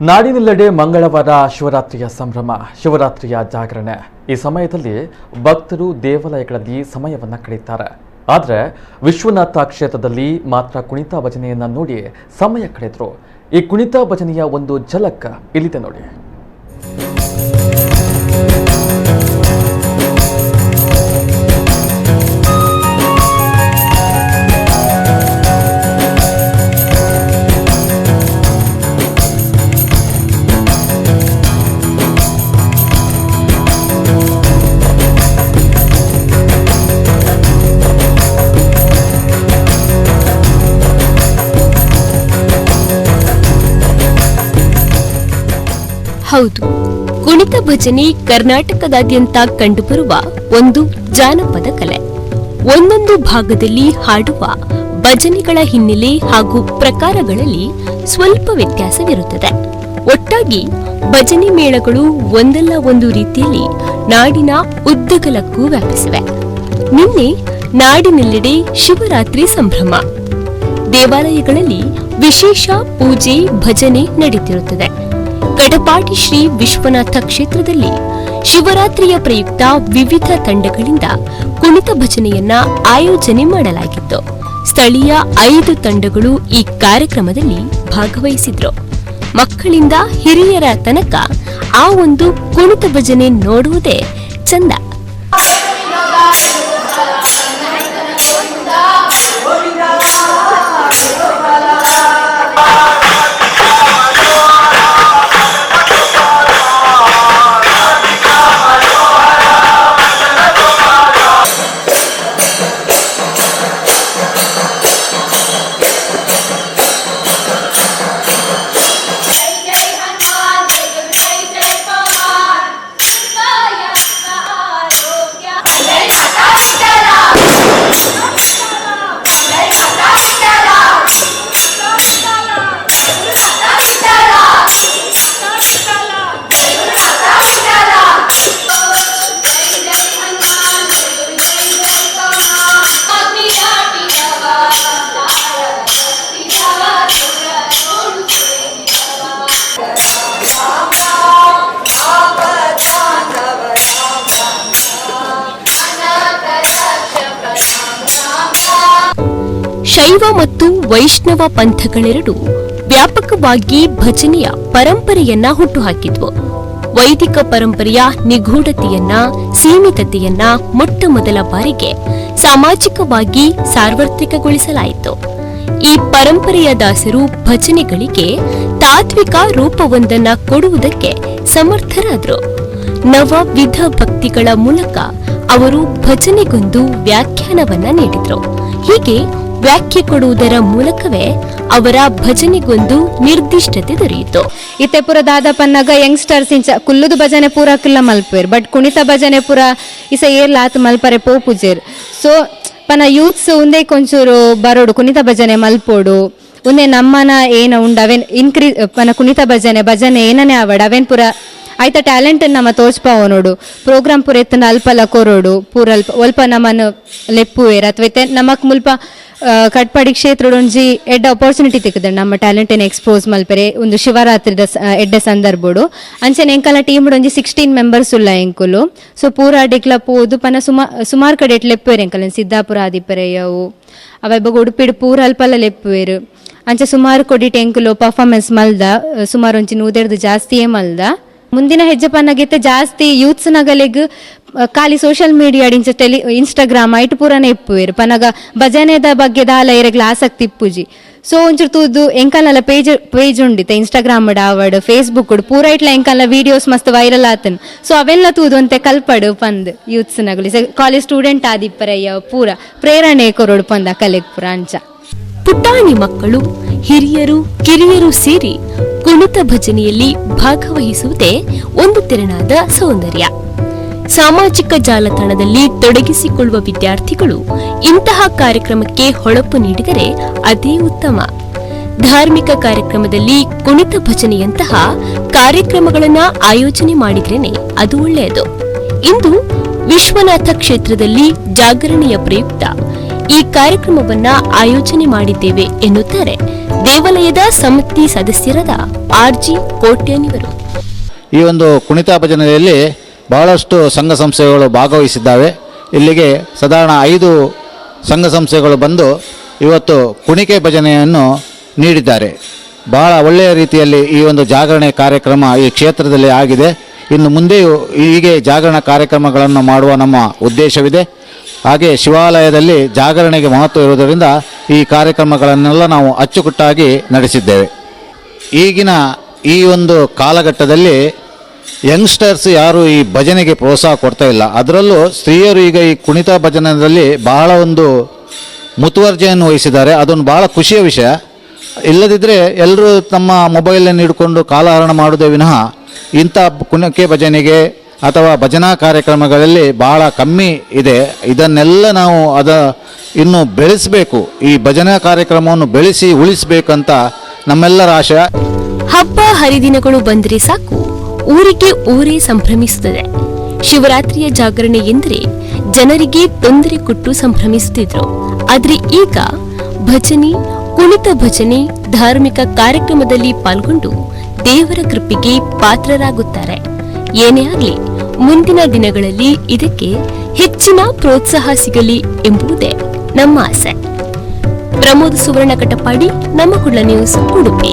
ನಾಡಿನೆಲ್ಲೆಡೆ ಮಂಗಳವಾರ ಶಿವರಾತ್ರಿಯ ಸಂಭ್ರಮ, ಶಿವರಾತ್ರಿಯ ಜಾಗರಣೆ. ಈ ಸಮಯದಲ್ಲಿ ಭಕ್ತರು ದೇವಾಲಯಗಳಲ್ಲಿ ಸಮಯವನ್ನು ಕಳೆಯುತ್ತಾರೆ. ಆದರೆ ವಿಶ್ವನಾಥ ಕ್ಷೇತ್ರದಲ್ಲಿ ಮಾತ್ರ ಕುಣಿತ ಭಜನೆಯನ್ನ ನೋಡಿ ಸಮಯ ಕಳೆದರು. ಈ ಕುಣಿತ ಭಜನೆಯ ಒಂದು ಝಲಕ್ ಇಲ್ಲಿದೆ ನೋಡಿ. ಹೌದು, ಕುಣಿತ ಭಜನೆ ಕರ್ನಾಟಕದಾದ್ಯಂತ ಕಂಡುಬರುವ ಒಂದು ಜಾನಪದ ಕಲೆ. ಒಂದೊಂದು ಭಾಗದಲ್ಲಿ ಹಾಡುವ ಭಜನೆಗಳ ಹಿನ್ನೆಲೆ ಹಾಗೂ ಪ್ರಕಾರಗಳಲ್ಲಿ ಸ್ವಲ್ಪ ವ್ಯತ್ಯಾಸವಿರುತ್ತದೆ. ಒಟ್ಟಾಗಿ ಭಜನೆ ಮೇಳಗಳು ಒಂದಲ್ಲ ಒಂದು ರೀತಿಯಲ್ಲಿ ನಾಡಿನ ಉದ್ದಗಲಕ್ಕೂ ವ್ಯಾಪಿಸಿವೆ. ನಿನ್ನೆ ನಾಡಿನೆಲ್ಲೆಡೆ ಶಿವರಾತ್ರಿ ಸಂಭ್ರಮ. ದೇವಾಲಯಗಳಲ್ಲಿ ವಿಶೇಷ ಪೂಜೆ ಭಜನೆ ನಡೆಯುತ್ತಿರುತ್ತದೆ. ಕಡಪಾಟಿ ಶ್ರೀ ವಿಶ್ವನಾಥ ಕ್ಷೇತ್ರದಲ್ಲಿ ಶಿವರಾತ್ರಿಯ ಪ್ರಯುಕ್ತ ವಿವಿಧ ತಂಡಗಳಿಂದ ಕುಣಿತ ಭಜನೆಯನ್ನ ಆಯೋಜನೆ ಮಾಡಲಾಗಿತ್ತು. ಸ್ಥಳೀಯ 5 ತಂಡಗಳು ಈ ಕಾರ್ಯಕ್ರಮದಲ್ಲಿ ಭಾಗವಹಿಸಿದ್ರು. ಮಕ್ಕಳಿಂದ ಹಿರಿಯರ ತನಕ ಆ ಒಂದು ಕುಣಿತ ಭಜನೆ ನೋಡುವುದೇ ಚಂದ. ಶೈವ ಮತ್ತು ವೈಷ್ಣವ ಪಂಥಗಳೆರಡು ವ್ಯಾಪಕವಾಗಿ ಭಜನೆಯ ಪರಂಪರೆಯನ್ನ ಹುಟ್ಟುಹಾಕಿದ್ವು. ವೈದಿಕ ಪರಂಪರೆಯ ನಿಗೂಢತೆಯನ್ನ, ಸೀಮಿತತೆಯನ್ನ ಮೊಟ್ಟಮೊದಲ ಬಾರಿಗೆ ಸಾಮಾಜಿಕವಾಗಿ ಸಾರ್ವತ್ರಿಕಗೊಳಿಸಲಾಯಿತು. ಈ ಪರಂಪರೆಯ ದಾಸರು ಭಜನೆಗಳಿಗೆ ತಾತ್ವಿಕ ರೂಪವೊಂದನ್ನ ಕೊಡುವುದಕ್ಕೆ ಸಮರ್ಥರಾದರು. ನವವಿಧ ಭಕ್ತಿಗಳ ಮೂಲಕ ಅವರು ಭಜನೆಗೊಂದು ವ್ಯಾಖ್ಯಾನವನ್ನ ನೀಡಿದ್ರು. ಹೀಗೆ ವ್ಯಾಖ್ಯೆ ಕೊಡುವುದರ ಮೂಲಕವೇ ಅವರ ಭಜನೆಗೊಂದು ನಿರ್ದಿಷ್ಟತೆ ದೊರೆಯಿತು. ಇತ್ತೆ ಪುರ ದಾದಪನ್ನಾಗ ಯಂಗ್ಸ್ಟರ್ಸ್ ಇಂಚ ಕುಲ್ಲುದು ಭಜನೆ ಪೂರ ಕಿಲ್ಲ ಮಲ್ಪೇರ್, ಬಟ್ ಕುಣಿತ ಭಜನೆ ಪೂರ ಇಸ ಏರ್ಲಾತ್ ಮಲ್ಪರೆ ಪೋಪುಜೇರ್. ಸೊ ಪನ ಯೂತ್ಸ್ ಉಂದೇ ಕೊಂಚೂರು ಬರೋಡು ಕುಣಿತ ಭಜನೆ ಮಲ್ಪೋಡು ಉಂದೇ ನಮ್ಮನ ಏನ ಉಂಡು ಅವೇನ್ ಇನ್ಕ್ರೀಸ್ ಪನ ಕುಣಿತ ಭಜನೆ ಏನನೇ ಆವಡ ಅವೇನ್ ಪೂರ ಆಯ್ತ ಟ್ಯಾಲೆಂಟ್ ನಮ್ಮ ತೋಚ್ಪಾವ ನೋಡು. ಪ್ರೋಗ್ರಾಮ್ ಪೂರ ಎತ್ತನ ಅಲ್ಪಲ ಕೊರೋಡು ಪೂರ ಅಲ್ಪ ನಮ್ಮನ್ನು ಲೆಪ್ಪುವೇರ್ ಅಥವಾ ನಮಕ್ ಮುಲ್ಪ ಕಟ್ಪಾಡಿ ಕ್ಷೇತ್ರಡೊಂಜಿ ಎಡ್ಡ ಅಪರ್ಚುನಿಟಿ ತಿಕ್ಕದ ನಮ್ಮ ಟ್ಯಾಲೆಂಟೇನು ಎಕ್ಸ್ಪೋಸ್ ಮಲ್ಪರೆ ಒಂದು ಶಿವರಾತ್ರಿದ ಎಡ್ಡೆ ಸಂದರ್ಭಡು ಅಂಚನೆ ಎಂಕಲ ಟೀಮ್ ಒಂಜಿ 16 ಮೆಂಬರ್ಸ್ ಉಲ್ಲ ಎಂಕುಲು. ಸೊ ಪೂರ ಡಿಕ್ಲ ಪೋದು ಪನ ಸುಮಾರು ಕಡೆ ಎಟ್ ಲೆಪ್ಪುವೇರು ಎಂಕಲ ಸಿದ್ದಾಪುರ ಆದಿಪರೆಯವು ಅವ ಇವಾಗ ಉಡುಪಿಡು ಪೂರ ಅಲ್ಪಲ್ಲ ಲೆಪ್ಪುವೇರು. ಅಂಚೆ ಸುಮಾರು ಕೊಡಿಟ್ ಎಂಕುಲು ಪರ್ಫಾರ್ಮೆನ್ಸ್ ಮಲ್ದ ಸುಮಾರು ಒಂಚಿ 100 ಜಾಸ್ತಿಯೇ ಮಲ್ದ. ಮುಂದಿನ ಹೆಜ್ಜೆ ಪನ್ನಗಿತ್ತೆ ಜಾಸ್ತಿ ಯೂತ್ಸ್ ನಗಲೆಗ್ ಖಾಲಿ ಸೋಷಿಯಲ್ ಮೀಡಿಯಾ ಇನ್ಸ್ಟಾಗ್ರಾಮ್ ಐಟ್ ಪೂರನೇ ಇಪ್ಪುವೇರು ಪನಗ ಭಜನೆದ ಬಗ್ಗೆ ದಾಲ ಇರಗ್ಲ ಆಸಕ್ತಿ ಇಪ್ಪುಜಿ. ಸೊ ಒಂಚೂರು ತೂದು ಎಂಕಲ್ನಲ್ಲ ಪೇಜ್ ಉಂಡಿತ್ತೆ ಇನ್ಸ್ಟಾಗ್ರಾಮ್ ಆವಡ್ ಫೇಸ್ಬುಕ್ ಪೂರ ಇಟ್ಲ ಎಂಕಲ್ನ ವಿಡಿಯೋಸ್ ಮಸ್ತ್ ವೈರಲ್ ಆತನ್. ಸೊ ಅವೆಲ್ಲ ತೂದು ಅಂತೆ ಕಲ್ಪಡು ಪಂದ್ ಯೂತ್ಸ್ ನಗಲಿ ಕಾಲೇಜ್ ಸ್ಟೂಡೆಂಟ್ ಆದಿಪ್ಪರಯ್ಯ ಪೂರ ಪ್ರೇರಣೆ ಕೊರೋಡು ಪಂದ ಕಲೆಗ್ ಪೂರ ಅಂಚ. ಪುಟಾಣಿ ಮಕ್ಕಳು, ಹಿರಿಯರು, ಕಿರಿಯರು ಸೇರಿ ಕುಣಿತ ಭಜನೆಯಲ್ಲಿ ಭಾಗವಹಿಸುವುದೇ ಒಂದು ತೆರನಾದ ಸೌಂದರ್ಯ. ಸಾಮಾಜಿಕ ಜಾಲತಾಣದಲ್ಲಿ ತೊಡಗಿಸಿಕೊಳ್ಳುವ ವಿದ್ಯಾರ್ಥಿಗಳು ಇಂತಹ ಕಾರ್ಯಕ್ರಮಕ್ಕೆ ಹೊಳಪು ನೀಡಿದರೆ ಅದೇ ಉತ್ತಮ. ಧಾರ್ಮಿಕ ಕಾರ್ಯಕ್ರಮದಲ್ಲಿ ಕುಣಿತ ಭಜನೆಯಂತಹ ಕಾರ್ಯಕ್ರಮಗಳನ್ನು ಆಯೋಜನೆ ಮಾಡಿದ್ರೇನೆ ಅದು ಒಳ್ಳೆಯದು. ಇಂದು ವಿಶ್ವನಾಥ ಕ್ಷೇತ್ರದಲ್ಲಿ ಜಾಗರಣೆಯ ಪ್ರಯುಕ್ತ ಈ ಕಾರ್ಯಕ್ರಮವನ್ನ ಆಯೋಜನೆ ಮಾಡಿದ್ದೇವೆ ಎನ್ನುತ್ತಾರೆ ದೇವಾಲಯದ ಸಮಿತಿ ಸದಸ್ಯರಾದ ಆರ್ಜಿ ಕೋಟ್ಯಾನಿವರು. ಈ ಒಂದು ಕುಣಿತ ಭಜನೆಯಲ್ಲಿ ಬಹಳಷ್ಟು ಸಂಘ ಸಂಸ್ಥೆಗಳು ಭಾಗವಹಿಸಿದ್ದಾವೆ. ಇಲ್ಲಿಗೆ ಸಾಧಾರಣ 5 ಸಂಘ ಸಂಸ್ಥೆಗಳು ಬಂದು ಇವತ್ತು ಕುಣಿಕೆ ಭಜನೆಯನ್ನು ನೀಡಿದ್ದಾರೆ. ಬಹಳ ಒಳ್ಳೆಯ ರೀತಿಯಲ್ಲಿ ಈ ಒಂದು ಜಾಗರಣೆ ಕಾರ್ಯಕ್ರಮ ಈ ಕ್ಷೇತ್ರದಲ್ಲಿ ಆಗಿದೆ. ಇನ್ನು ಮುಂದೆಯೂ ಹೀಗೆ ಜಾಗರಣ ಕಾರ್ಯಕ್ರಮಗಳನ್ನು ಮಾಡುವ ನಮ್ಮ ಉದ್ದೇಶವಿದೆ. ಹಾಗೆ ಶಿವಾಲಯದಲ್ಲಿ ಜಾಗರಣೆಗೆ ಮಹತ್ವ ಇರುವುದರಿಂದ ಈ ಕಾರ್ಯಕ್ರಮಗಳನ್ನೆಲ್ಲ ನಾವು ಅಚ್ಚುಕಟ್ಟಾಗಿ ನಡೆಸಿದ್ದೇವೆ. ಈಗಿನ ಈ ಒಂದು ಕಾಲಘಟ್ಟದಲ್ಲಿ ಯಂಗ್ಸ್ಟರ್ಸ್ ಯಾರು ಈ ಭಜನೆಗೆ ಪ್ರೋತ್ಸಾಹ ಕೊಡ್ತಾ ಇಲ್ಲ. ಅದರಲ್ಲೂ ಸ್ತ್ರೀಯರು ಈಗ ಈ ಕುಣಿತ ಭಜನೆಯಲ್ಲಿ ಬಹಳ ಒಂದು ಮುತುವರ್ಜಿಯನ್ನು ವಹಿಸಿದ್ದಾರೆ. ಅದೊಂದು ಬಹಳ ಖುಷಿಯ ವಿಷಯ. ಇಲ್ಲದಿದ್ದರೆ ಎಲ್ಲರೂ ತಮ್ಮ ಮೊಬೈಲನ್ನು ಹಿಡ್ಕೊಂಡು ಕಾಲಹರಣ ಮಾಡುವುದೇ ವಿನಃ ಇಂಥ ಕುಣಿಕೆ ಭಜನೆಗೆ ಅಥವಾ ಭಜನಾ ಕಾರ್ಯಕ್ರಮಗಳಲ್ಲಿ ಬಹಳ ಕಮ್ಮಿ ಇದೆ. ಇದನ್ನೆಲ್ಲ ನಾವು ಇನ್ನು ಬೆಳೆಸಬೇಕು. ಈ ಭಜನಾ ಕಾರ್ಯಕ್ರಮವನ್ನು ಬೆಳೆಸಿ ಉಳಿಸಬೇಕಂತ ನಮ್ಮೆಲ್ಲರ ಆಶಯ. ಹಬ್ಬ ಹರಿದಿನಗಳು ಬಂದರೆ ಸಾಕು ಊರಿಗೆ ಊರೇ ಸಂಭ್ರಮಿಸುತ್ತದೆ. ಶಿವರಾತ್ರಿಯ ಜಾಗರಣೆ ಎಂದರೆ ಜನರಿಗೆ ತೊಂದರೆ ಕೊಟ್ಟು ಸಂಭ್ರಮಿಸುತ್ತಿದ್ರು. ಆದ್ರೆ ಈಗ ಭಜನೆ, ಕುಣಿತ ಭಜನೆ, ಧಾರ್ಮಿಕ ಕಾರ್ಯಕ್ರಮದಲ್ಲಿ ಪಾಲ್ಗೊಂಡು ದೇವರ ಕೃಪೆಗೆ ಪಾತ್ರರಾಗುತ್ತಾರೆ. ಏನೇ ಆಗಲಿ ಮುಂದಿನ ದಿನಗಳಲ್ಲಿ ಇದಕ್ಕೆ ಹೆಚ್ಚಿನ ಪ್ರೋತ್ಸಾಹ ಸಿಗಲಿ ಎಂಬುದೇ ನಮ್ಮ ಆಸೆ. ಪ್ರಮೋದ್ ಸುವರ್ಣ ಕಟಪಾಡಿ, ನಮ್ಮ ಕುಳ್ಳ ನ್ಯೂಸ್, ಉಡುಪಿ.